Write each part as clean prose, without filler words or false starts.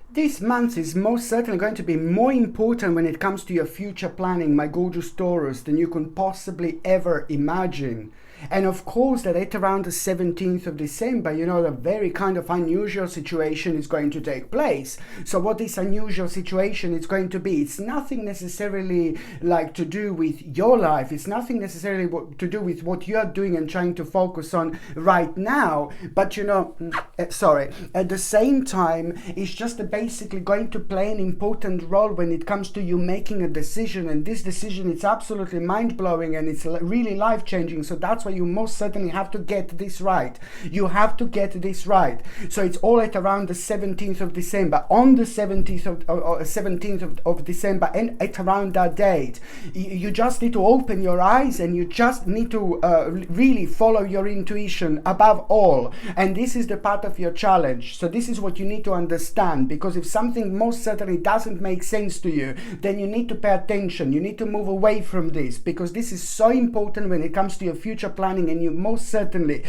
This month is most certainly going to be more important when it comes to your future planning, my gorgeous Taurus, than you can possibly ever imagine. And of course that at around the 17th of December, a very kind of unusual situation is going to take place. So what this unusual situation is going to be, it's nothing necessarily like to do with your life. It's nothing necessarily to do with what you're doing and trying to focus on right now. But at the same time, it's just basically going to play an important role when it comes to you making a decision. And this decision is absolutely mind-blowing and it's really life-changing. So that's why you most certainly have to get this right. You have to get this right. So it's all at around the 17th of December. On the 17th of December and at around that date, you just need to open your eyes and you just need to really follow your intuition above all. And this is the part of your challenge. So this is what you need to understand, because if something most certainly doesn't make sense to you, then you need to pay attention. You need to move away from this, because this is so important when it comes to your future planning, and you most simply,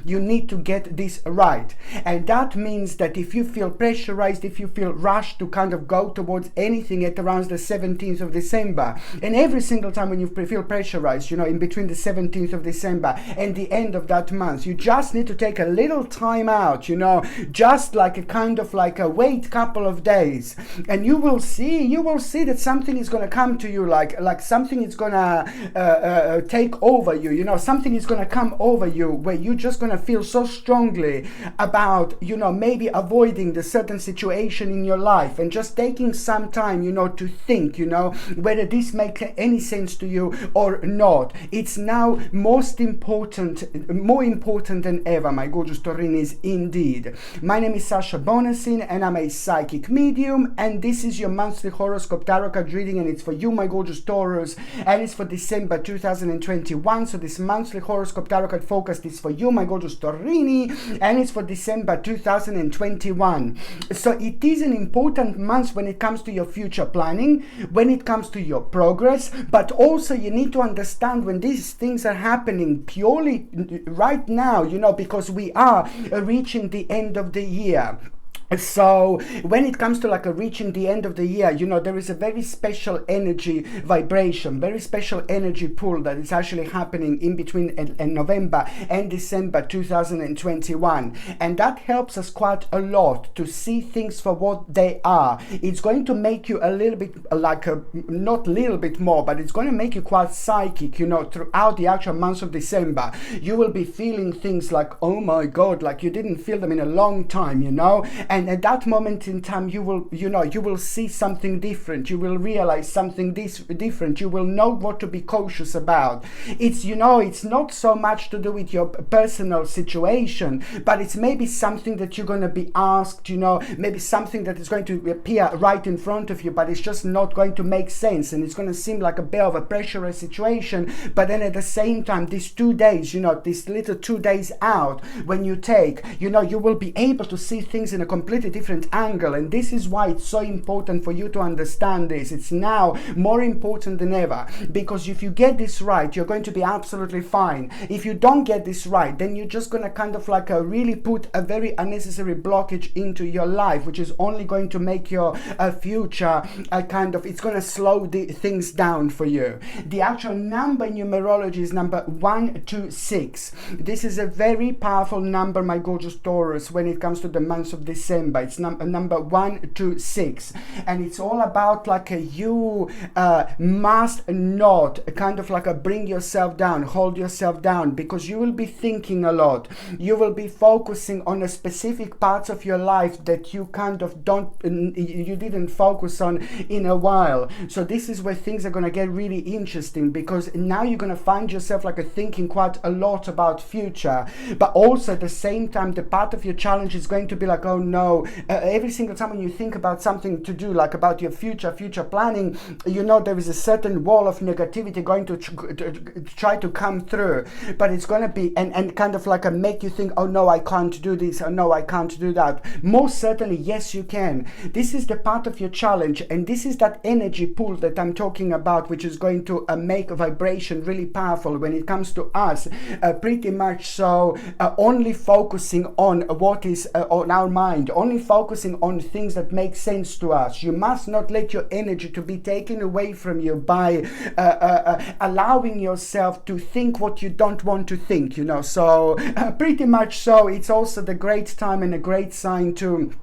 you need to get this right. And that means that if you feel pressurized, if you feel rushed to kind of go towards anything at around the 17th of December, and every single time when you feel pressurized, in between the 17th of December and the end of that month, you just need to take a little time out, just like a wait couple of days, and you will see that something is going to come to you, like something is going to take over you, something is going to come over you where you're just going to feel so strongly about, maybe avoiding the certain situation in your life and just taking some time, to think, whether this makes any sense to you or not. It's now more important than ever, my gorgeous Taurinis, indeed. My name is Sasha Bonasin and I'm a psychic medium, and this is your monthly horoscope tarot card reading, and it's for you, my gorgeous Taurus, and it's for December 2021. So this monthly horoscope tarot card focus is for you, my gorgeous Taurini, and it's for December 2021. So it is an important month when it comes to your future planning, when it comes to your progress, but also you need to understand when these things are happening purely right now, because we are reaching the end of the year. So when it comes to reaching the end of the year, there is a very special energy vibration, very special energy pull that is actually happening in between November and December 2021. And that helps us quite a lot to see things for what they are. It's going to make you a little bit not little bit more, but it's going to make you quite psychic, throughout the actual month of December. You will be feeling things like, oh my God, like you didn't feel them in a long time, and at that moment in time, you will see something different. You will realize something different. You will know what to be cautious about. It's not so much to do with your personal situation, but it's maybe something that you're going to be asked, maybe something that is going to appear right in front of you, but it's just not going to make sense. And it's going to seem like a bit of a pressurized situation. But then at the same time, these 2 days, these little 2 days out, when you take, you will be able to see things in a completely different angle. And this is why it's so important for you to understand this. It's now more important than ever, because if you get this right, you're going to be absolutely fine. If you don't get this right, then you're just going to kind of really put a very unnecessary blockage into your life, which is only going to make your future it's going to slow things down for you. The actual number in numerology is number 126. This is a very powerful number, my gorgeous Taurus, when it comes to the month of December. It's number 126, and it's all about you must not bring yourself down, hold yourself down, because you will be thinking a lot. You will be focusing on a specific parts of your life that you you didn't focus on in a while. So this is where things are going to get really interesting, because now you're going to find yourself thinking quite a lot about future, but also at the same time the part of your challenge is going to be oh no, every single time when you think about something to do, about your future planning, there is a certain wall of negativity going to try to come through, but it's going to be and make you think, oh no, I can't do this, oh no, I can't do that. Most certainly, yes, you can. This is the part of your challenge, and this is that energy pull that I'm talking about, which is going to make a vibration really powerful when it comes to us, pretty much so only focusing on what is on our mind, mind, only focusing on things that make sense to us. You must not let your energy to be taken away from you by allowing yourself to think what you don't want to think, you know. So pretty much so, it's also the great time and a great sign to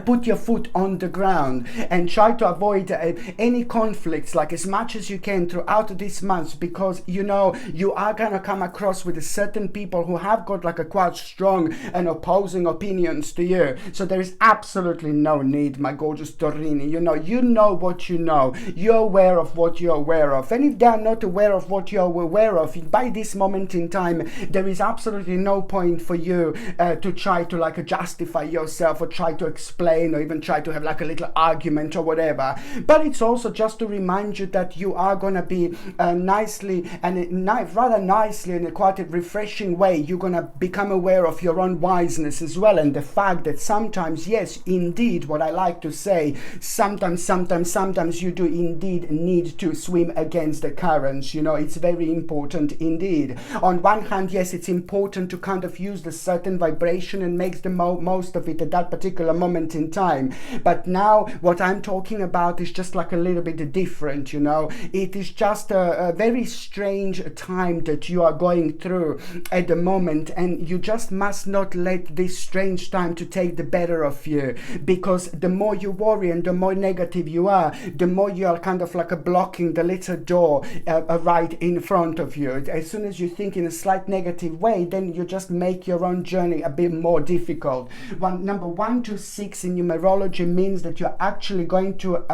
put your foot on the ground and try to avoid any conflicts, like as much as you can throughout this month, because you know you are gonna come across with certain people who have got like a quite strong and opposing opinions to you. So there is absolutely no need, my gorgeous Taurini. You know what you know. You're aware of what you're aware of, and if they are not aware of what you're aware of by this moment in time, there is absolutely no point for you to try to like justify yourself or try to explain or even try to have like a little argument or whatever. But it's also just to remind you that you are going to be nicely and rather nicely in a quite a refreshing way, you're going to become aware of your own wiseness as well, and the fact that sometimes, yes, indeed, what I like to say, sometimes you do indeed need to swim against the currents. You know, it's very important indeed. On one hand, yes, it's important to kind of use the certain vibration and make the most of it at that particular moment in time. But now what I'm talking about is just like a little bit different, you know. It is just a very strange time that you are going through at the moment, and you just must not let this strange time to take the better of you, because the more you worry and the more negative you are, the more you are kind of like blocking the little door right in front of you. As soon as you think in a slight negative way, then you just make your own journey a bit more difficult. Number 1 to 6 in numerology means that you're actually going to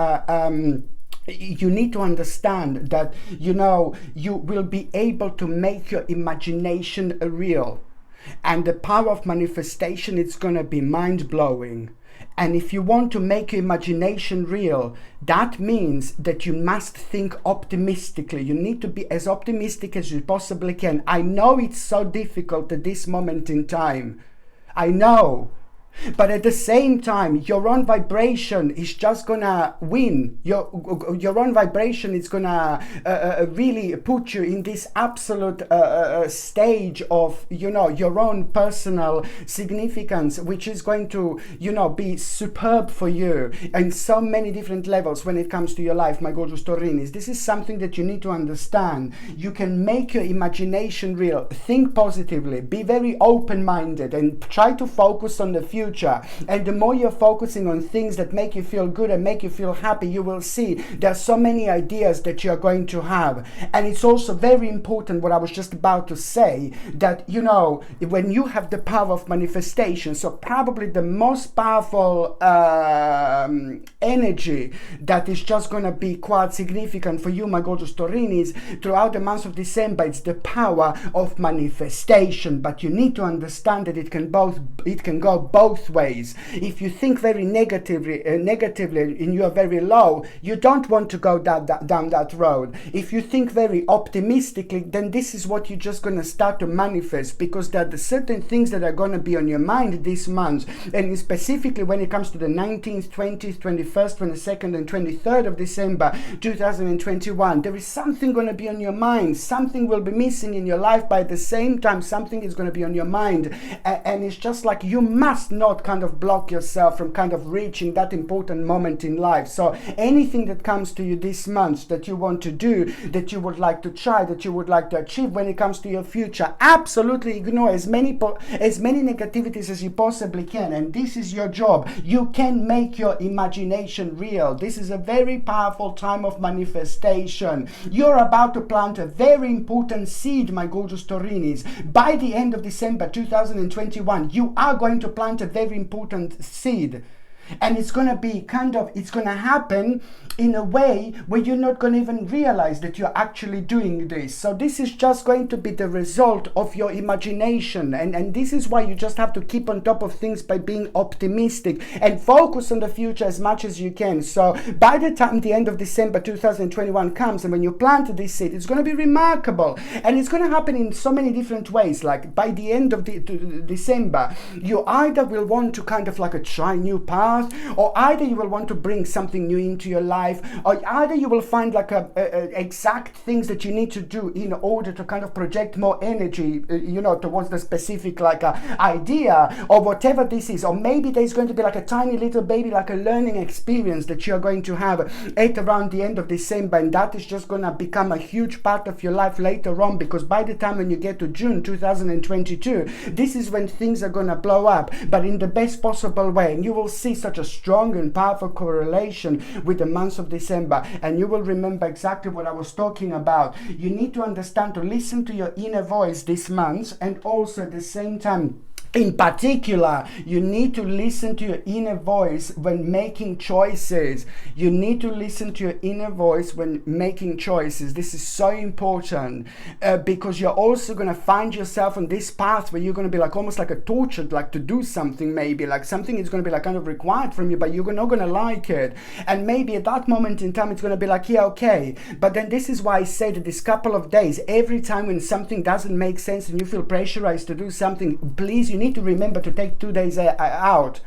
you need to understand that, you know, you will be able to make your imagination real, and the power of manifestation, it's going to be mind-blowing. And if you want to make your imagination real, that means that you must think optimistically. You need to be as optimistic as you possibly can. I know it's so difficult at this moment in time. I know. But at the same time, your own vibration is just gonna win. Your own vibration is gonna really put you in this absolute stage of, you know, your own personal significance, which is going to, you know, be superb for you in so many different levels when it comes to your life, my gorgeous Taurinis. This is something that you need to understand. You can make your imagination real. Think positively. Be very open-minded and try to focus on the future. And the more you're focusing on things that make you feel good and make you feel happy, you will see there are so many ideas that you're going to have. And it's also very important, what I was just about to say, that, you know, when you have the power of manifestation, so probably the most powerful energy that is just going to be quite significant for you, my gorgeous Taurinis, throughout the month of December, it's the power of manifestation. But you need to understand that it can go both ways. If you think very negatively and you are very low, you don't want to go down that road. If you think very optimistically, then this is what you're just going to start to manifest, because there are certain things that are going to be on your mind this month, and specifically when it comes to the 19th, 20th, 21st, 22nd and 23rd of December 2021, there is something going to be on your mind. Something will be missing in your life, but at the same time something is going to be on your mind, and it's just like you must not kind of block yourself from kind of reaching that important moment in life. So anything that comes to you this month that you want to do, that you would like to try, that you would like to achieve when it comes to your future, absolutely ignore as many negativities as you possibly can. And this is your job. You can make your imagination real. This is a very powerful time of manifestation. You're about to plant a very important seed, my gorgeous Taurinis. By the end of December 2021, you are going to plant a very important seed. And it's going to be it's going to happen in a way where you're not going to even realize that you're actually doing this. So this is just going to be the result of your imagination. And this is why you just have to keep on top of things by being optimistic and focus on the future as much as you can. So by the time the end of December 2021 comes, and when you plant this seed, it's going to be remarkable. And it's going to happen in so many different ways. Like by the end of December, you either will want to kind of like try new paths, path, or either you will want to bring something new into your life, or either you will find like exact things that you need to do in order to kind of project more energy, towards the specific like idea or whatever this is. Or maybe there's going to be like a tiny little baby, like a learning experience that you're going to have at around the end of December, and that is just going to become a huge part of your life later on, because by the time when you get to June 2022, this is when things are going to blow up, but in the best possible way. And you will see such a strong and powerful correlation with the month of December, and you will remember exactly what I was talking about. You need to understand to listen to your inner voice this month, and also at the same time, in particular, you need to listen to your inner voice when making choices. You need to listen to your inner voice when making choices. This is so important because you're also going to find yourself on this path where you're going to be like almost like a tortured, like to do something, maybe like something is going to be like kind of required from you, but you're not going to like it. And maybe at that moment in time, it's going to be like, yeah, okay. But then this is why I say that this couple of days, every time when something doesn't make sense and you feel pressurized to do something, please, you need to remember to take 2 days out,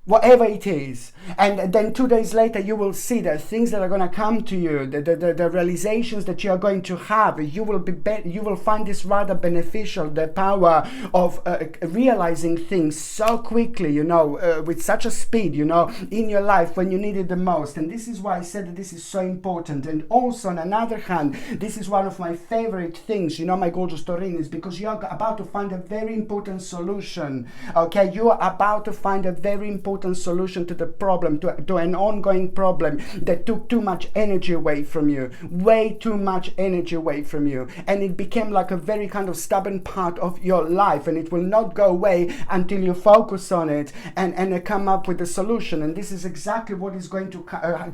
whatever it is, and then 2 days later you will see the things that are going to come to you, the realizations that you are going to have. You will find this rather beneficial, the power of realizing things so quickly, with such a speed, in your life when you need it the most. And this is why I said that this is so important. And also on another hand, this is one of my favorite things, my gorgeous Taurinis, because you're about to find a very important solution. Okay, you are about to find a very important solution to the problem, to an ongoing problem that took too much energy away from you, way too much energy away from you, and it became like a very kind of stubborn part of your life, and it will not go away until you focus on it and come up with a solution. And this is exactly what is going to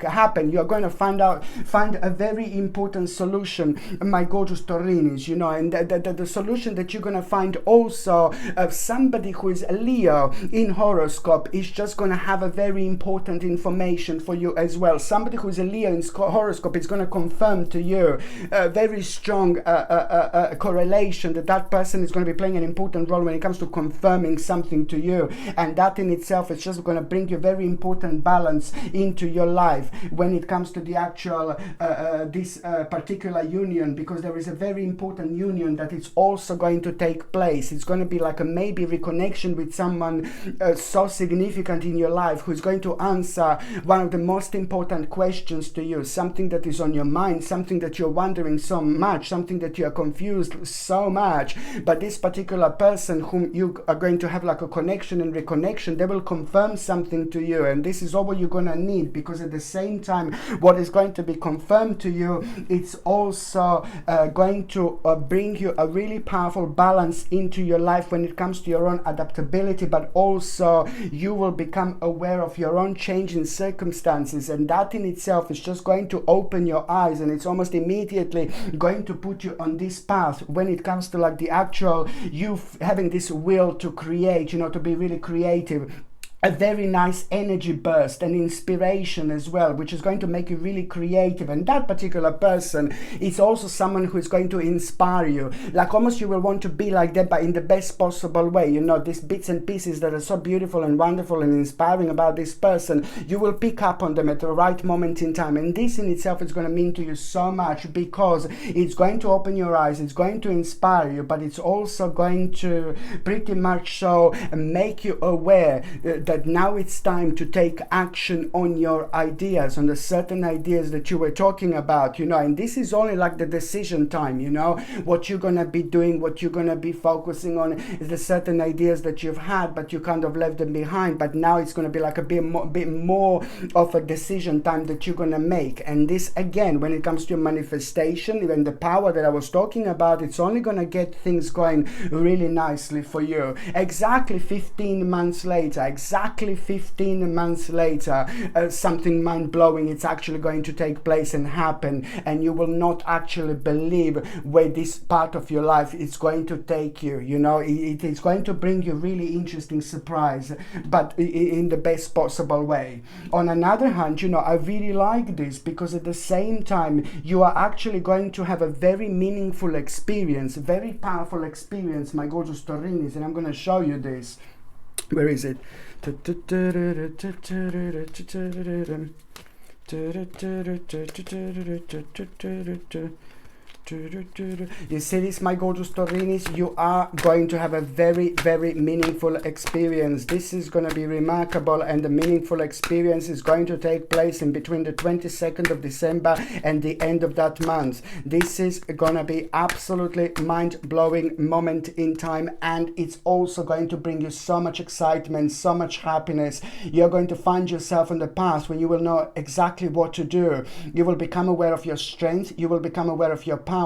happen. You're going to find a very important solution, my gorgeous Taurinis, and the solution that you're going to find also of somebody who is a Leo in horoscope is just going to have a very important information for you as well. Somebody who is a Leo in horoscope is going to confirm to you a very strong correlation that person is going to be playing an important role when it comes to confirming something to you, and that in itself is just going to bring you very important balance into your life when it comes to the actual this particular union, because there is a very important union that is also going to take place. It's going to be like a maybe reconnection with someone so significant in your life, who's going to answer one of the most important questions to you, something that is on your mind, something that you're wondering so much, something that you're confused so much. But this particular person whom you are going to have like a connection and reconnection, they will confirm something to you, and this is all what you're going to need, because at the same time what is going to be confirmed to you, it's also going to bring you a really powerful balance into your life when it comes to your own adaptability, but also you will become aware of your own change in circumstances, and that in itself is just going to open your eyes, and it's almost immediately going to put you on this path when it comes to like the actual you having this will to create, to be really creative. A very nice energy burst and inspiration as well, which is going to make you really creative. And that particular person is also someone who is going to inspire you, like almost you will want to be like that, but in the best possible way. These bits and pieces that are so beautiful and wonderful and inspiring about this person, you will pick up on them at the right moment in time. And this in itself is going to mean to you so much, because it's going to open your eyes, it's going to inspire you, but it's also going to pretty much so make you aware that now it's time to take action on your ideas, on the certain ideas that you were talking about, and this is only like the decision time, what you're going to be doing, what you're going to be focusing on is the certain ideas that you've had, but you kind of left them behind. But now it's going to be like a bit more of a decision time that you're going to make. And this, again, when it comes to your manifestation, even the power that I was talking about, it's only going to get things going really nicely for you. Exactly 15 months later, something mind-blowing it's actually going to take place and happen, and you will not actually believe where this part of your life is going to take you. It is going to bring you really interesting surprise, but in the best possible way. On another hand, I really like this, because at the same time you are actually going to have a very meaningful experience, very powerful experience, my gorgeous Taurinis, and I'm going to show you this. Where is it? You see this, my gorgeous Taurinis, you are going to have a very, very meaningful experience. This is going to be remarkable, and the meaningful experience is going to take place in between the 22nd of December and the end of that month. This is going to be absolutely mind-blowing moment in time, and it's also going to bring you so much excitement, so much happiness. You're going to find yourself on the path when you will know exactly what to do. You will become aware of your strength, you will become aware of your power,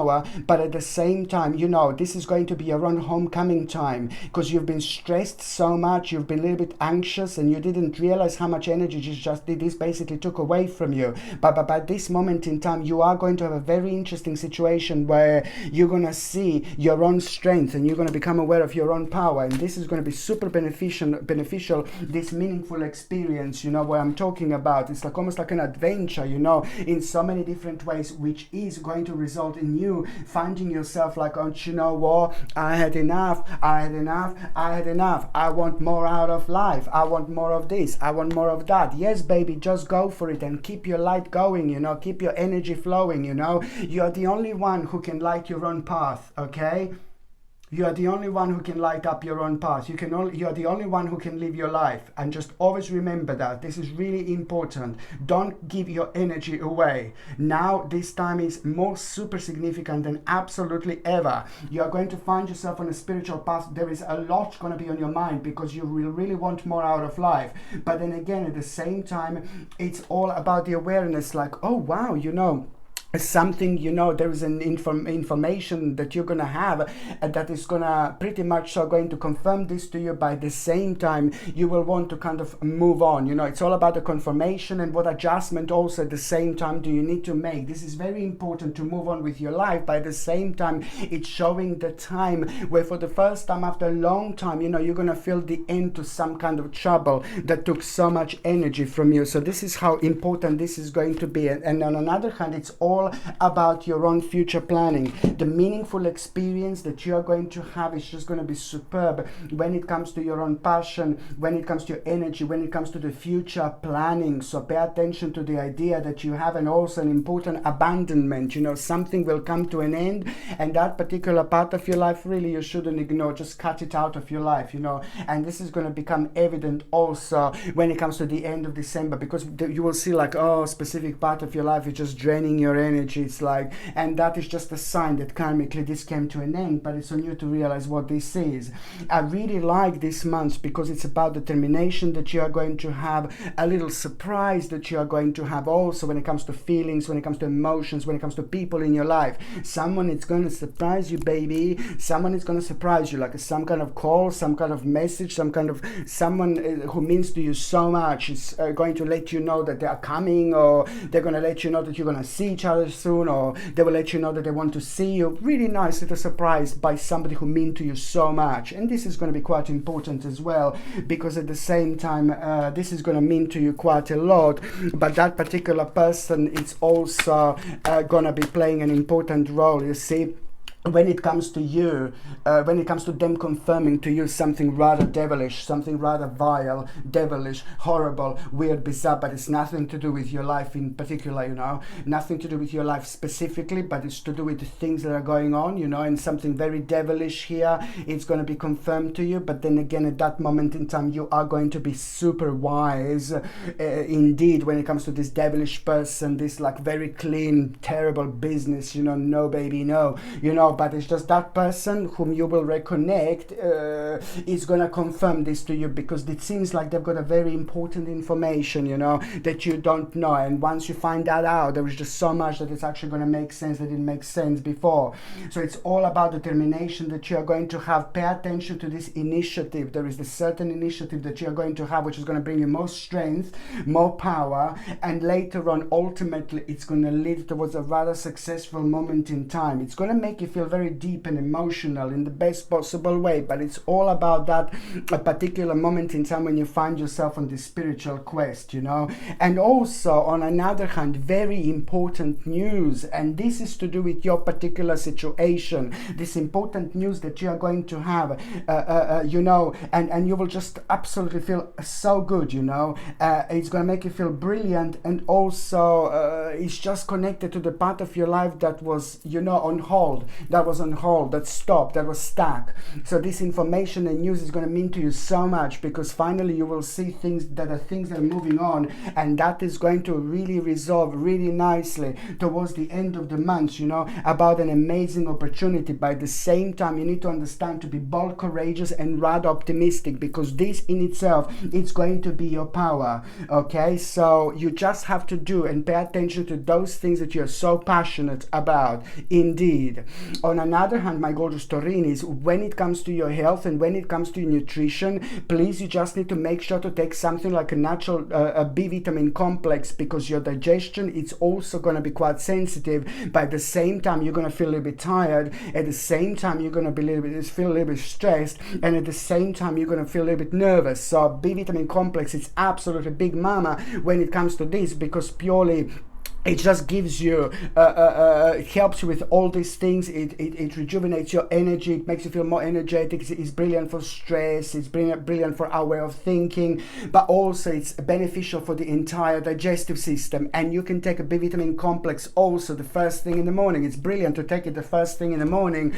but at the same time, you know, this is going to be your own homecoming time, because you've been stressed so much, you've been a little bit anxious, and you didn't realize how much energy this basically took away from you. But by this moment in time, you are going to have a very interesting situation where you're going to see your own strength, and you're going to become aware of your own power, and this is going to be super beneficial, this meaningful experience, you know, what I'm talking about. It's like almost like an adventure, you know, in so many different ways, which is going to result in you finding yourself like, oh, you know what, I had enough, I want more out of life, I want more of this, I want more of that. Yes, baby, just go for it and keep your light going, you know, keep your energy flowing, you know. You're the only one who can light your own path, okay? You are the only one who can light up your own path. You are the only one who can live your life. And just always remember that. This is really important. Don't give your energy away. Now, this time is more super significant than absolutely ever. You are going to find yourself on a spiritual path. There is a lot going to be on your mind because you will really want more out of life. But then again, at the same time, it's all about the awareness, like, oh, wow, you know, something, you know, there is an information that you're gonna have that is gonna pretty much so going to confirm this to you. By the same time, you will want to kind of move on, you know. It's all about the confirmation, and what adjustment also at the same time do you need to make. This is very important to move on with your life. By the same time, it's showing the time where for the first time after a long time, you know, you're gonna feel the end to some kind of trouble that took so much energy from you. So this is how important this is going to be. And on another hand, it's all about your own future planning. The meaningful experience that you are going to have is just going to be superb when it comes to your own passion, when it comes to your energy, when it comes to the future planning. So pay attention to the idea that you have, and also an important abandonment. You know, something will come to an end, and that particular part of your life, really, you shouldn't ignore. Just cut it out of your life, you know. And this is going to become evident also when it comes to the end of December, because you will see like, oh, specific part of your life is just draining your energy. It's like, and that is just a sign that karmically this came to an end, but it's on you to realize what this is. I really like this month because it's about determination that you are going to have, a little surprise that you are going to have also when it comes to feelings, when it comes to emotions, when it comes to people in your life. Someone is going to surprise you, baby. Someone is going to surprise you, like some kind of call, some kind of message, some kind of someone who means to you so much is going to let you know that they are coming, or they're going to let you know that you're going to see each other soon, or they will let you know that they want to see you. Really nice little surprise by somebody who means to you so much. And this is going to be quite important as well, because at the same time this is going to mean to you quite a lot, but that particular person is also going to be playing an important role, you see. When it comes to you, when it comes to them confirming to you something rather devilish, something rather vile, devilish, horrible, weird, bizarre, but it's nothing to do with your life in particular, you know, nothing to do with your life specifically, but it's to do with the things that are going on, you know, and something very devilish here, it's going to be confirmed to you. But then again, at that moment in time, you are going to be super wise indeed when it comes to this devilish person, this like very clean, terrible business, you know, no baby, no, you know. But it's just that person whom you will reconnect is going to confirm this to you, because it seems like they've got a very important information, you know, that you don't know. And once you find that out, there is just so much that it's actually going to make sense that didn't make sense before. So it's all about determination that you are going to have. Pay attention to this initiative. There is a certain initiative that you are going to have, which is going to bring you more strength, more power, and later on, ultimately, it's going to lead towards a rather successful moment in time. It's going to make you feel feel very deep and emotional in the best possible way, but it's all about that a particular moment in time when you find yourself on this spiritual quest, you know. And also, on another hand, very important news, and this is to do with your particular situation, this important news that you are going to have, you know, and you will just absolutely feel so good, you know. It's going to make you feel brilliant, and also it's just connected to the part of your life that was, you know, on hold, that stopped, that was stuck. So this information and news is going to mean to you so much, because finally you will see things that are moving on, and that is going to really resolve really nicely towards the end of the month, you know, about an amazing opportunity. By the same time, you need to understand to be bold, courageous, and rather optimistic, because this in itself, it's going to be your power. Okay, so you just have to do and pay attention to those things that you're so passionate about. Indeed. On another hand, my gorgeous Taurinis, when it comes to your health and when it comes to your nutrition, please, you just need to make sure to take something like a natural a B vitamin complex, because your digestion, it's also going to be quite sensitive. By the same time, you're going to feel a little bit tired. At the same time, you're going to feel a little bit stressed, and at the same time, you're going to feel a little bit nervous. So B vitamin complex is absolutely big mama when it comes to this, because purely it just gives you, it helps you with all these things. It rejuvenates your energy. It makes you feel more energetic. It's brilliant for stress. It's brilliant for our way of thinking. But also it's beneficial for the entire digestive system. And you can take a B vitamin complex also the first thing in the morning. It's brilliant to take it the first thing in the morning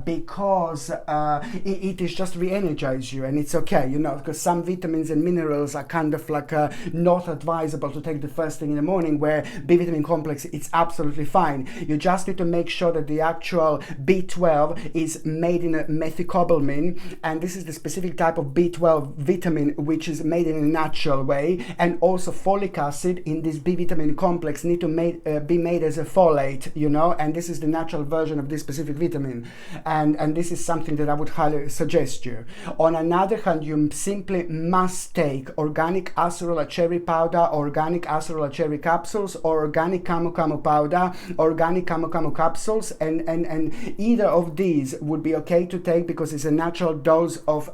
because it is just re-energize you. And it's okay, you know, because some vitamins and minerals are kind of like not advisable to take the first thing in the morning, where B vitamin complex, it's absolutely fine. You just need to make sure that the actual B12 is made in a methylcobalamin, and this is the specific type of B12 vitamin which is made in a natural way. And also folic acid in this B vitamin complex need to be made as a folate, you know, and this is the natural version of this specific vitamin, and this is something that I would highly suggest you. On another hand, you simply must take organic acerola cherry powder, organic acerola cherry capsules, or organic camu camu powder, organic camu camu capsules, and either of these would be okay to take, because it's a natural dose of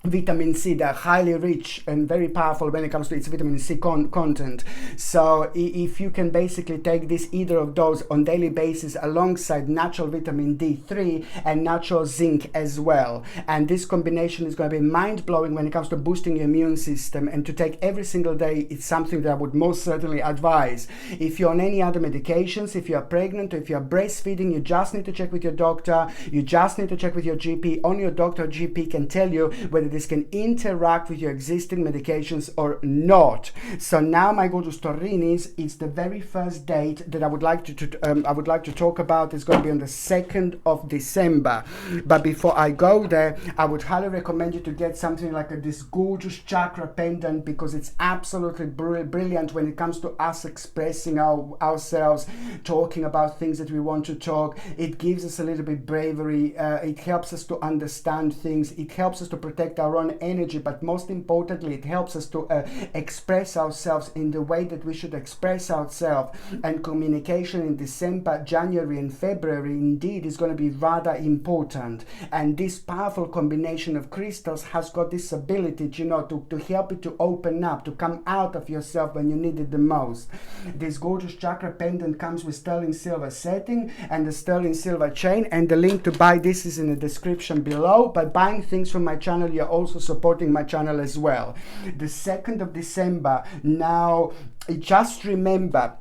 vitamin C. They're highly rich and very powerful when it comes to its vitamin C content. So if you can basically take this, either of those, on daily basis alongside natural vitamin D3 and natural zinc as well, and this combination is going to be mind-blowing when it comes to boosting your immune system, and to take every single day, it's something that I would most certainly advise. If you're on any other medications, if you're pregnant, or if you're breastfeeding, you just need to check with your doctor. You just need to check with your GP. Only your doctor or GP can tell you whether this can interact with your existing medications or not. So now, my gorgeous Taurinis, it's the very first date that I would like to talk about. It's going to be on the 2nd of December. But before I go there, I would highly recommend you to get something like this gorgeous chakra pendant, because it's absolutely brilliant when it comes to us expressing ourselves, talking about things that we want to talk. It gives us a little bit bravery. It helps us to understand things. It helps us to protect our own energy, but most importantly, it helps us to express ourselves in the way that we should express ourselves. And communication in December, January, and February indeed is going to be rather important. And this powerful combination of crystals has got this ability, you know, to help you to open up, to come out of yourself when you need it the most. This gorgeous chakra pendant comes with sterling silver setting and the sterling silver chain, and the link to buy this is in the description below. By buying things from my channel, you're also supporting my channel as well. The 2nd of December, now just remember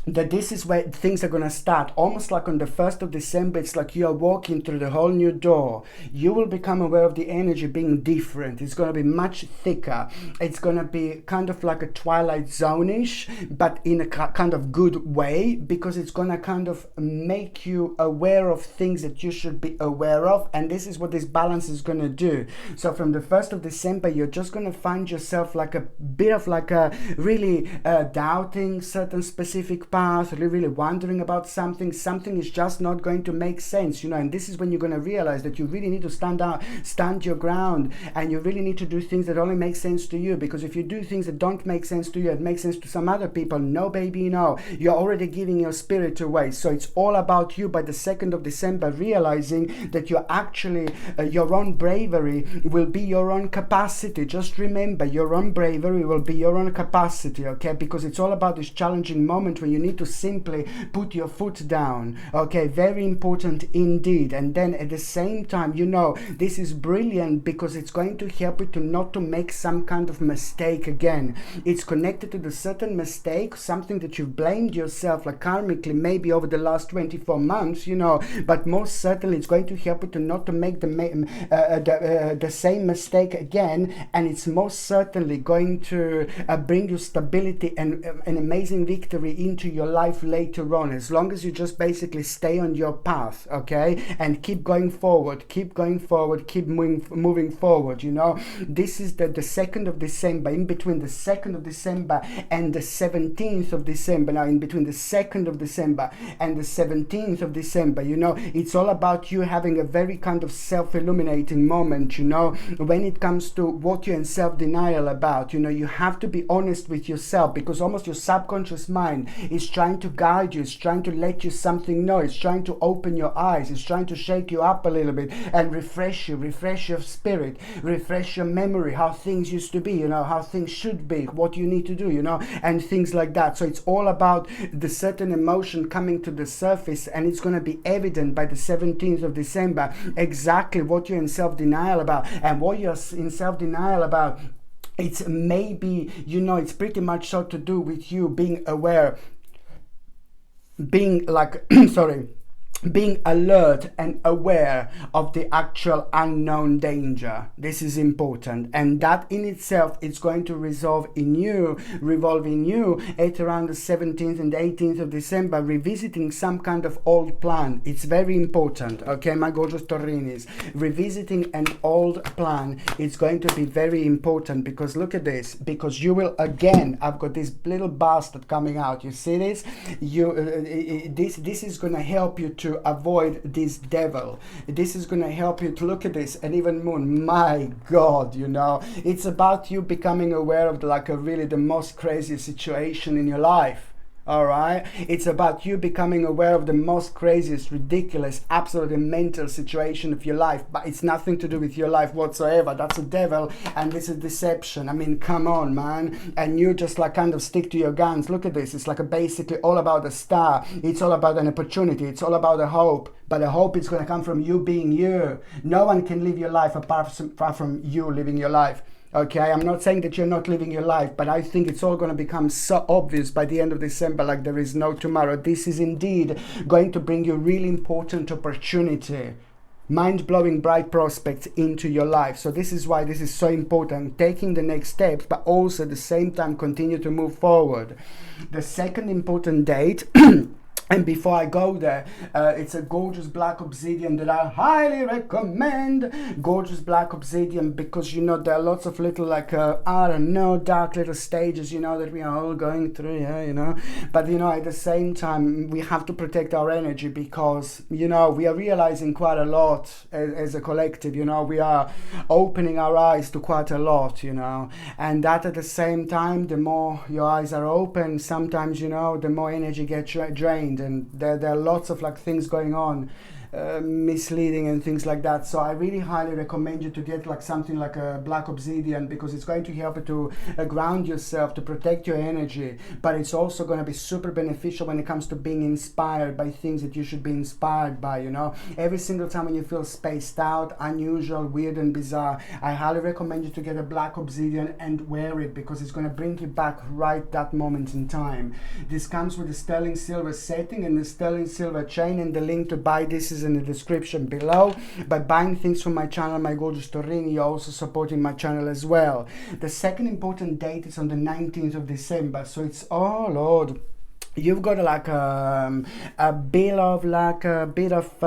that this is where things are going to start. Almost like on the 1st of December, it's like you are walking through the whole new door. You will become aware of the energy being different. It's going to be much thicker. It's going to be kind of like a Twilight Zone-ish, but in a kind of good way, because it's going to kind of make you aware of things that you should be aware of. And this is what this balance is going to do. So from the 1st of December, you're just going to find yourself like a bit of like a really doubting certain specific path, really wondering about something is just not going to make sense, and this is when you're going to realize that you really need to stand your ground, and you really need to do things that only make sense to you, because if you do things that don't make sense to you, it makes sense to some other people, no baby, no, you're already giving your spirit away. So it's all about you by the 2nd of December, realizing that you're actually, your own bravery will be your own capacity. Just remember, your own bravery will be your own capacity, okay? Because it's all about this challenging moment when you need to simply put your foot down, okay? Very important indeed. And then at the same time, this is brilliant because it's going to help you to not to make some kind of mistake again. It's connected to the certain mistake, something that you've blamed yourself, like karmically, maybe over the last 24 months, but most certainly it's going to help you to not to make the same mistake again, and it's most certainly going to bring you stability and an amazing victory into your life later on, as long as you just basically stay on your path, okay, and keep going forward, keep moving forward. This is the 2nd of December, in between the 2nd of December and the 17th of December. Now, in between the 2nd of December and the 17th of December, it's all about you having a very kind of self-illuminating moment, when it comes to what you're in self-denial about. You have to be honest with yourself, because almost your subconscious mind is trying to guide you, it's trying to let you something know, it's trying to open your eyes, it's trying to shake you up a little bit and refresh your spirit, refresh your memory, how things used to be, how things should be, what you need to do, and things like that. So it's all about the certain emotion coming to the surface, and it's going to be evident by the 17th of December exactly what you're in self-denial about. And what you're in self-denial about, it's maybe, it's pretty much so to do with you being aware, being like, sorry, being alert and aware of the actual unknown danger. This is important, and that in itself is going to revolve in you at around the 17th and 18th of December, revisiting some kind of old plan. It's very important, okay, my gorgeous Taurinis. Revisiting an old plan is going to be very important, because look at this, because you will again, I've got this little bastard coming out, you see this, this is going to help you to avoid this devil. This is going to help you to look at this. And even Moon, my God, it's about you becoming aware of really the most crazy situation in your life. All right, it's about you becoming aware of the most craziest, ridiculous, absolutely mental situation of your life, but it's nothing to do with your life whatsoever. That's a devil, and this is deception. I mean, come on, man. And you just kind of stick to your guns. Look at this. It's basically all about a star. It's all about an opportunity. It's all about a hope. But the hope is going to come from you being you. No one can live your life apart from you living your life. Okay, I'm not saying that you're not living your life, but I think it's all going to become so obvious by the end of December, like there is no tomorrow. This is indeed going to bring you really important opportunity, mind-blowing bright prospects into your life. So this is why this is so important, taking the next steps, but also at the same time continue to move forward. The second important date and before I go there, it's a gorgeous black obsidian that I highly recommend. Gorgeous black obsidian, because there are lots of little I don't know, dark little stages that we are all going through, but at the same time we have to protect our energy, because we are realizing quite a lot as a collective. We are opening our eyes to quite a lot, and that at the same time, the more your eyes are open, sometimes the more energy gets drained. And there are lots of things going on, misleading and things like that. So I really highly recommend you to get something like a black obsidian, because it's going to help you to ground yourself, to protect your energy, but it's also going to be super beneficial when it comes to being inspired by things that you should be inspired by. Every single time when you feel spaced out, unusual, weird and bizarre, I highly recommend you to get a black obsidian and wear it, because it's going to bring you back right that moment in time. This comes with the sterling silver setting and the sterling silver chain, and the link to buy this is in the description below. By buying things from my channel, my gorgeous Taurini, you're also supporting my channel as well. The second important date is on the 19th of December. So it's, oh Lord, you've got like a bit of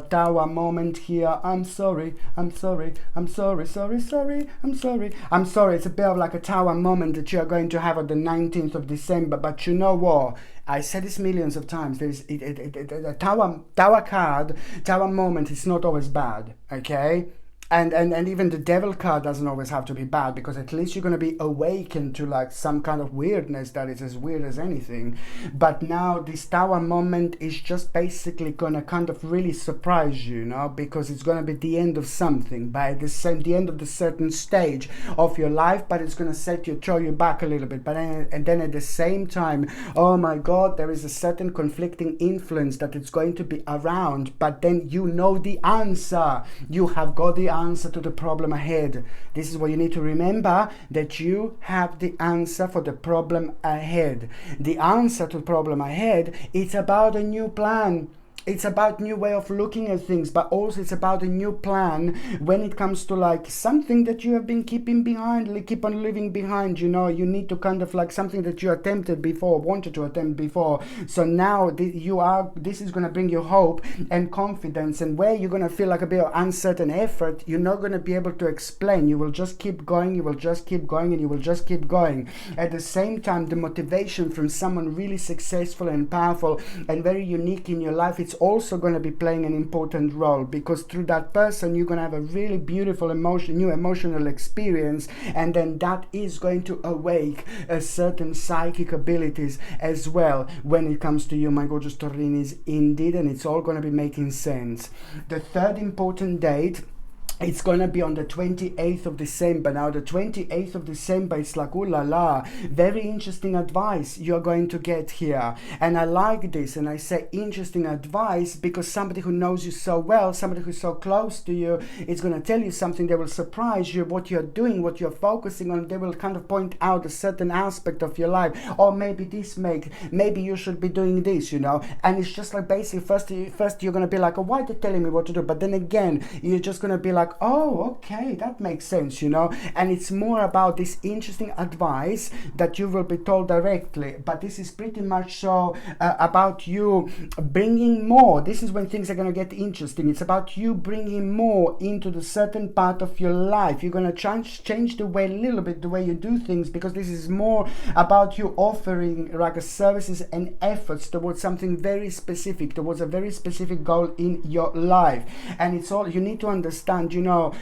tower moment here. I'm sorry, I'm sorry, I'm sorry, sorry, sorry, I'm sorry, I'm sorry. It's a bit of like a tower moment that you're going to have on the 19th of December. But you know what? I said this millions of times. There's a tower card, tower moment is not always bad. Okay. And even the devil card doesn't always have to be bad, because at least you're going to be awakened to like some kind of weirdness that is as weird as anything. But now this tower moment is just basically going to kind of really surprise you, you know, because it's going to be the end of something, by the end of the certain stage of your life, but it's going to throw you back a little bit. But and then at the same time, oh my God, there is a certain conflicting influence that it's going to be around, but then you know the answer. You have got the answer to the problem ahead. This is what you need to remember, that you have the answer for the problem ahead. The answer to the problem ahead, it's about a new plan. It's about new way of looking at things, but also it's about a new plan when it comes to like something that you have been keeping behind, keep on living behind, you know. You need to kind of like something that you attempted before, wanted to attempt before. So now this is going to bring you hope and confidence, and where you're going to feel like a bit of uncertain effort, you're not going to be able to explain. You will just keep going, you will just keep going, and you will just keep going. At the same time, the motivation from someone really successful and powerful and very unique in your life, it's also going to be playing an important role, because through that person you're going to have a really beautiful new emotional experience, and then that is going to awake a certain psychic abilities as well when it comes to you, my gorgeous Taurinis, indeed, and it's all going to be making sense. The third important date, it's going to be on the 28th of December. Now, the 28th of December, it's like, ooh la la, very interesting advice you're going to get here. And I like this, and I say interesting advice because somebody who knows you so well, somebody who's so close to you, is going to tell you something that will surprise you, what you're doing, what you're focusing on. They will kind of point out a certain aspect of your life, or maybe maybe you should be doing this, you know. And it's just like basically first you're going to be like, oh, why are they telling me what to do? But then again, you're just going to be like, oh, okay, that makes sense, you know. And it's more about this interesting advice that you will be told directly, but this is pretty much so about you bringing more. This is when things are going to get interesting. It's about you bringing more into the certain part of your life. You're going to change the way, a little bit, the way you do things, because this is more about you offering like a services and efforts towards something very specific, towards a very specific goal in your life. And it's all, you need to understand, you know,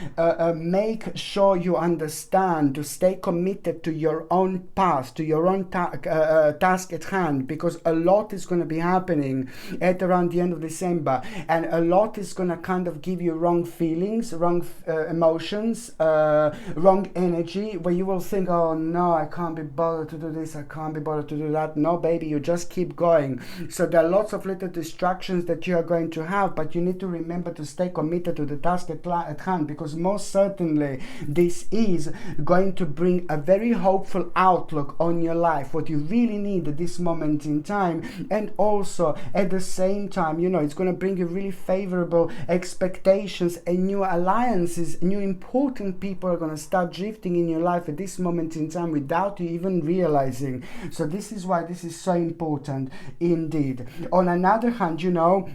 make sure you understand to stay committed to your own path, to your own task at hand, because a lot is going to be happening at around the end of December, and a lot is going to kind of give you wrong feelings, wrong emotions, wrong energy, where you will think, oh no, I can't be bothered to do this, I can't be bothered to do that. No, baby, you just keep going. So there are lots of little distractions that you are going to have, but you need to remember to stay committed to the task at hand, because most certainly this is going to bring a very hopeful outlook on your life, what you really need at this moment in time. And also at the same time, you know, it's going to bring you really favorable expectations and new alliances. New important people are going to start drifting in your life at this moment in time without you even realizing. So this is why this is so important indeed. On another hand, you know,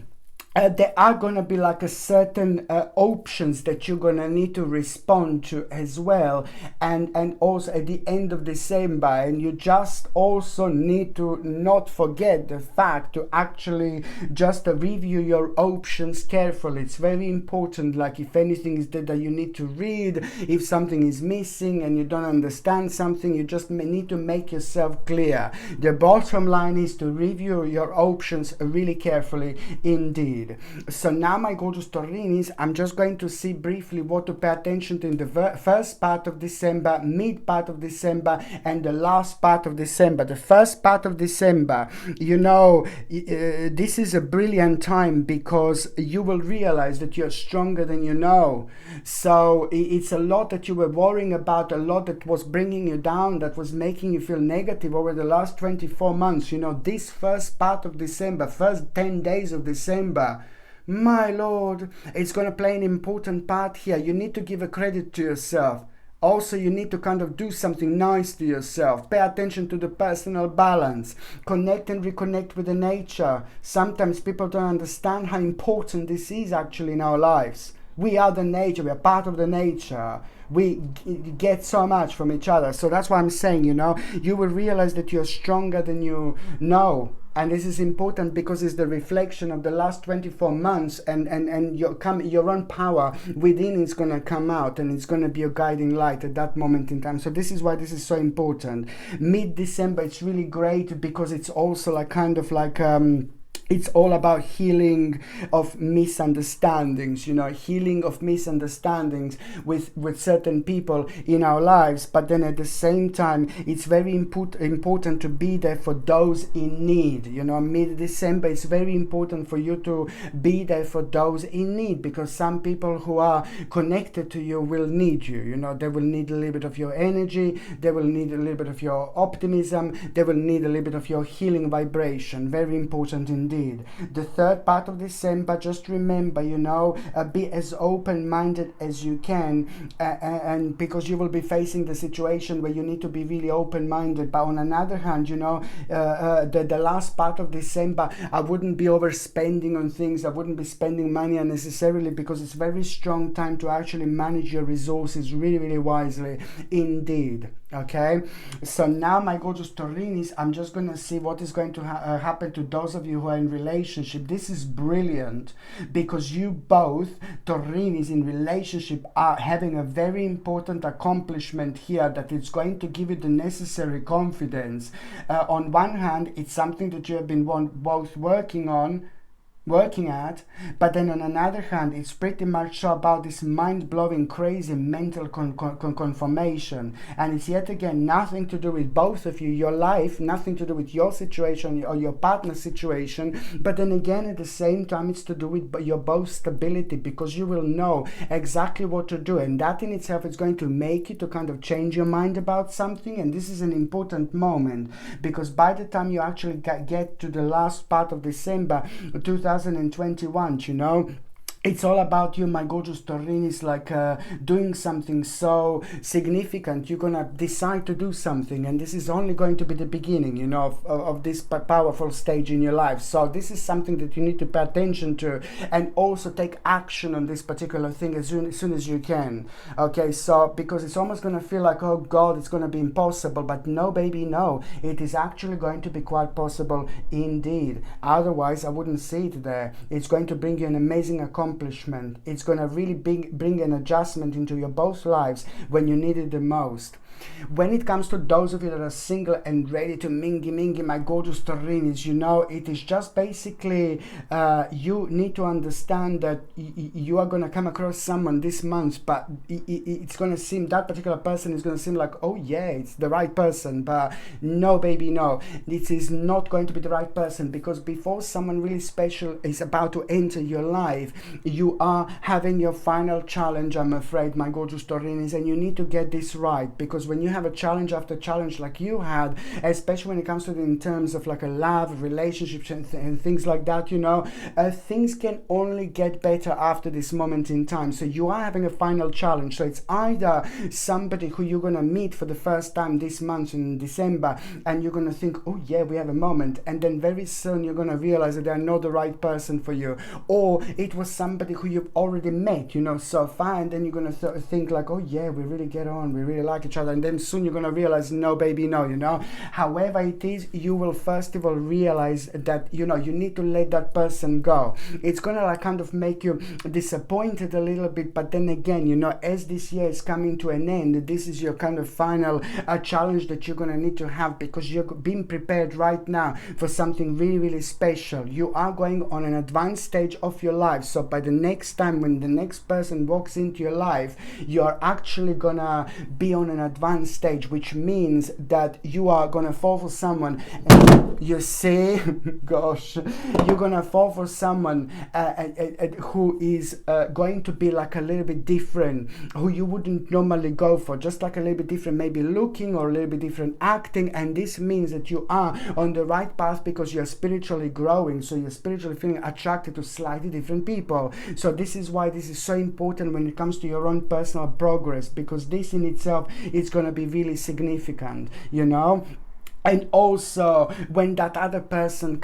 there are going to be like a certain options that you're going to need to respond to as well, and also at the end of December. And you just also need to not forget the fact to actually just review your options carefully. It's very important, like if anything is that you need to read, if something is missing and you don't understand something, you just need to make yourself clear. The bottom line is to review your options really carefully indeed. So now, my gorgeous Taurinis, I'm just going to see briefly what to pay attention to in the first part of December, mid part of December, and the last part of December. The first part of December, you know, this is a brilliant time, because you will realize that you're stronger than you know. So it's a lot that you were worrying about, a lot that was bringing you down, that was making you feel negative over the last 24 months. You know, this first part of December, first 10 days of December, my lord, it's going to play an important part here. You need to give a credit to yourself. Also, you need to kind of do something nice to yourself. Pay attention to the personal balance. Connect and reconnect with the nature. Sometimes people don't understand how important this is actually in our lives. We are the nature. We are part of the nature. We get so much from each other. So that's why I'm saying, you know, you will realize that you're stronger than you know. And this is important because it's the reflection of the last 24 months, and your own power within is going to come out, and it's going to be a guiding light at that moment in time. So this is why this is so important. Mid-December, it's really great because it's also like kind of like it's all about healing of misunderstandings, you know, healing of misunderstandings with certain people in our lives. But then at the same time, it's very important to be there for those in need. You know, mid-December, it's very important for you to be there for those in need, because some people who are connected to you will need you. You know, they will need a little bit of your energy. They will need a little bit of your optimism. They will need a little bit of your healing vibration. Very important indeed. The third part of December, just remember, you know, be as open-minded as you can, and because you will be facing the situation where you need to be really open-minded. But on another hand, you know, the last part of December, I wouldn't be overspending on things. I wouldn't be spending money unnecessarily, because it's a very strong time to actually manage your resources really, really wisely indeed. Okay, so now, my gorgeous Taurinis, I'm just going to see what is going to happen to those of you who are in relationship. This is brilliant, because you both, Taurinis, in relationship, are having a very important accomplishment here that is going to give you the necessary confidence. On one hand, it's something that you have been both working at, but then on another hand, it's pretty much so about this mind-blowing, crazy mental confirmation, and it's yet again nothing to do with both of you, your life, nothing to do with your situation or your partner's situation, but then again at the same time it's to do with your both stability, because you will know exactly what to do, and that in itself is going to make you to kind of change your mind about something. And this is an important moment, because by the time you actually get to the last part of December 2021, you know, it's all about you, my gorgeous Taurinis, like doing something so significant. You're gonna decide to do something, and this is only going to be the beginning, you know, of this powerful stage in your life. So this is something that you need to pay attention to, and also take action on this particular thing as soon as you can. Okay, so because it's almost gonna feel like, oh God, it's gonna be impossible, but no, baby, no, it is actually going to be quite possible indeed. Otherwise, I wouldn't see it there. It's going to bring you an amazing accomplishment. It's going to really bring an adjustment into your both lives when you need it the most. When it comes to those of you that are single and ready to mingy, my gorgeous Taurinis, you know, it is just basically you need to understand that you are going to come across someone this month, but it's going to seem, that particular person is going to seem like, oh yeah, it's the right person. But no, baby, no, this is not going to be the right person, because before someone really special is about to enter your life, you are having your final challenge, I'm afraid, my gorgeous Taurinis, and you need to get this right, because when you have a challenge after challenge like you had, especially when it comes to in terms of like a love, relationships and things like that, you know, things can only get better after this moment in time. So you are having a final challenge. So it's either somebody who you're going to meet for the first time this month in December, and you're going to think, oh yeah, we have a moment, and then very soon you're going to realize that they're not the right person for you, or it was somebody who you've already met, you know, so far, and then you're going to think like, oh yeah, we really get on, we really like each other, and then soon you're going to realize, no, baby, no, you know. However it is, you will first of all realize that, you know, you need to let that person go. It's going to like kind of make you disappointed a little bit, but then again, you know, as this year is coming to an end, this is your kind of final challenge that you're going to need to have, because you're being prepared right now for something really, really special. You are going on an advanced stage of your life, so by the next time when the next person walks into your life, you are actually gonna be on an advanced stage, which means that you are gonna fall for someone, and You see, gosh, you're gonna fall for someone who is going to be like a little bit different, who you wouldn't normally go for, just like a little bit different, maybe looking or a little bit different acting. And this means that you are on the right path because you're spiritually growing, so you're spiritually feeling attracted to slightly different people. So this is why this is so important when it comes to your own personal progress, because this in itself is going to be really significant, you know. And also, when that other person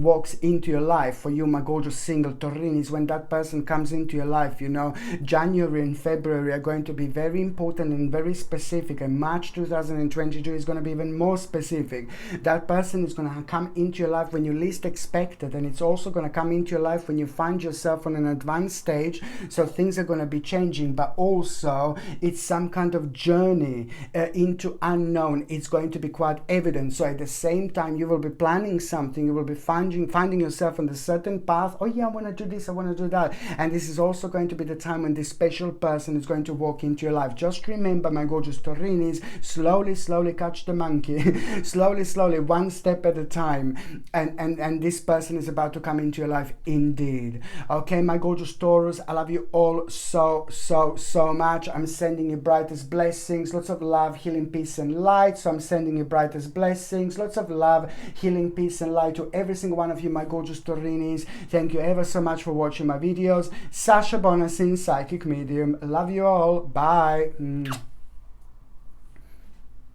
walks into your life, for you, my gorgeous single Taurinis, when that person comes into your life, you know, January and February are going to be very important and very specific. And March 2022 is going to be even more specific. That person is going to come into your life when you least expect it. And it's also going to come into your life when you find yourself on an advanced stage. So things are going to be changing. But also, it's some kind of journey into unknown. It's going to be quite evident. So at the same time, you will be planning something, you will be finding yourself on a certain path. Oh yeah, I want to do this, I want to do that. And this is also going to be the time when this special person is going to walk into your life. Just remember, my gorgeous Taurinis, slowly catch the monkey. slowly, one step at a time. And this person is about to come into your life indeed. Okay, my gorgeous Taurus, I love you all so much. I'm sending you brightest blessings, lots of love, healing, peace, and light. So I'm sending you brightest blessings, lots of love, healing, peace, and light to every single one of you, my gorgeous Taurinis. Thank you ever so much for watching my videos. Sasha Bonasin, Psychic Medium. Love you all. Bye.